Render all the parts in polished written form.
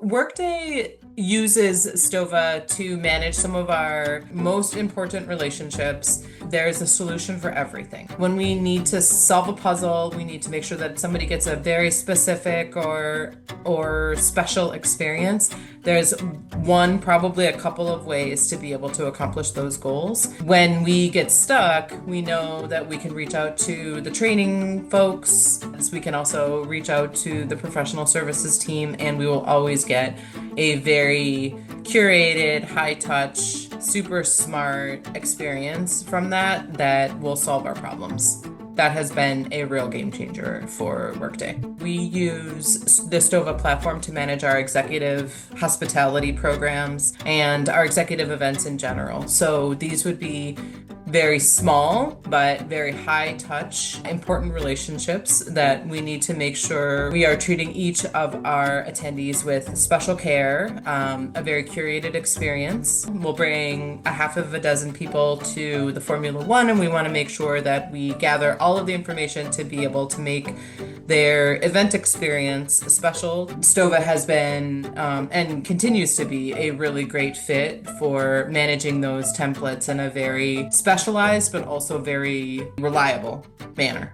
Workday uses Stova to manage some of our most important relationships. There's a solution for everything. When we need to solve a puzzle, we need to make sure that somebody gets a very specific or special experience. There's one, probably a couple of ways to be able to accomplish those goals. When we get stuck, we know that we can reach out to the training folks. We can also reach out to the professional services team, and we will always get a very curated, high touch, super smart experience from that will solve our problems. That has been a real game changer for Workday. We use the Stova platform to manage our executive hospitality programs and our executive events in general. So these would be very small, but very high touch, important relationships that we need to make sure we are treating each of our attendees with special care, a very curated experience. We'll bring a half of a dozen people to the Formula One, and we want to make sure that we gather all of the information to be able to make their event experience special. Stova has been and continues to be a really great fit for managing those templates in a very specialized but also very reliable manner.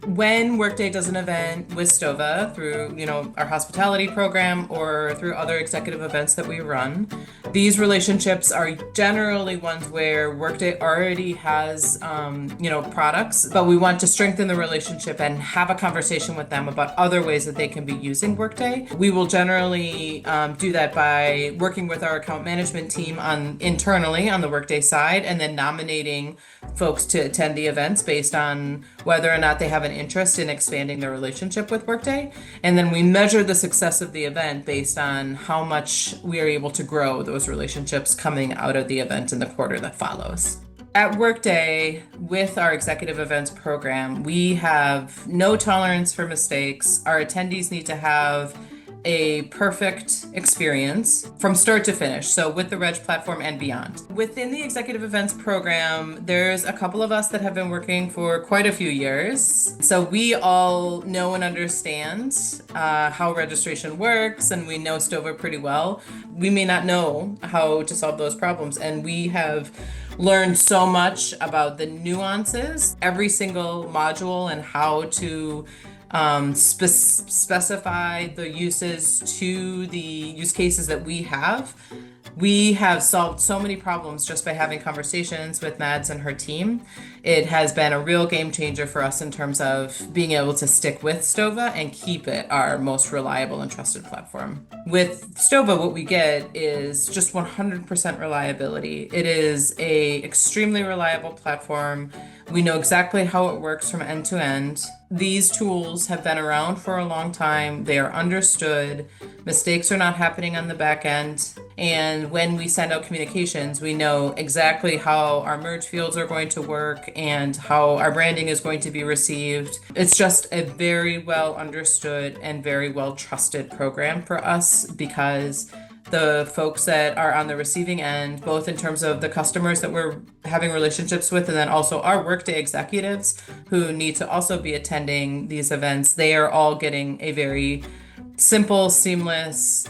When Workday does an event with Stova through, our hospitality program or through other executive events that we run, these relationships are generally ones where Workday already has, products, but we want to strengthen the relationship and have a conversation with them about other ways that they can be using Workday. We will generally do that by working with our account management team internally on the Workday side, and then nominating folks to attend the events based on whether or not they have an interest in expanding their relationship with Workday. And then we measure the success of the event based on how much we are able to grow those relationships coming out of the event in the quarter that follows. At Workday, with our executive events program, we have no tolerance for mistakes. Our attendees need to have a perfect experience from start to finish, so with the Reg platform and beyond. Within the executive events program, there's a couple of us that have been working for quite a few years. So we all know and understand how registration works, and we know Stova pretty well. We may not know how to solve those problems, and we have learned so much about the nuances, every single module, and how to specify the uses to the use cases that we have. We have solved so many problems just by having conversations with Mads and her team. It has been a real game changer for us in terms of being able to stick with Stova and keep it our most reliable and trusted platform. With Stova, what we get is just 100% reliability. It is a extremely reliable platform. We know exactly how it works from end to end. These tools have been around for a long time. They are understood. Mistakes are not happening on the back end. And when we send out communications, we know exactly how our merge fields are going to work and how our branding is going to be received. It's just a very well understood and very well trusted program for us, because the folks that are on the receiving end, both in terms of the customers that we're having relationships with, and then also our Workday executives who need to also be attending these events, they are all getting a very simple, seamless,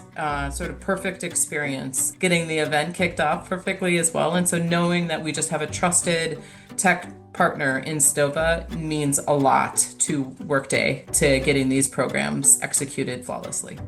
sort of perfect experience, getting the event kicked off perfectly as well. And so knowing that we just have a trusted tech partner in Stova means a lot to Workday to getting these programs executed flawlessly.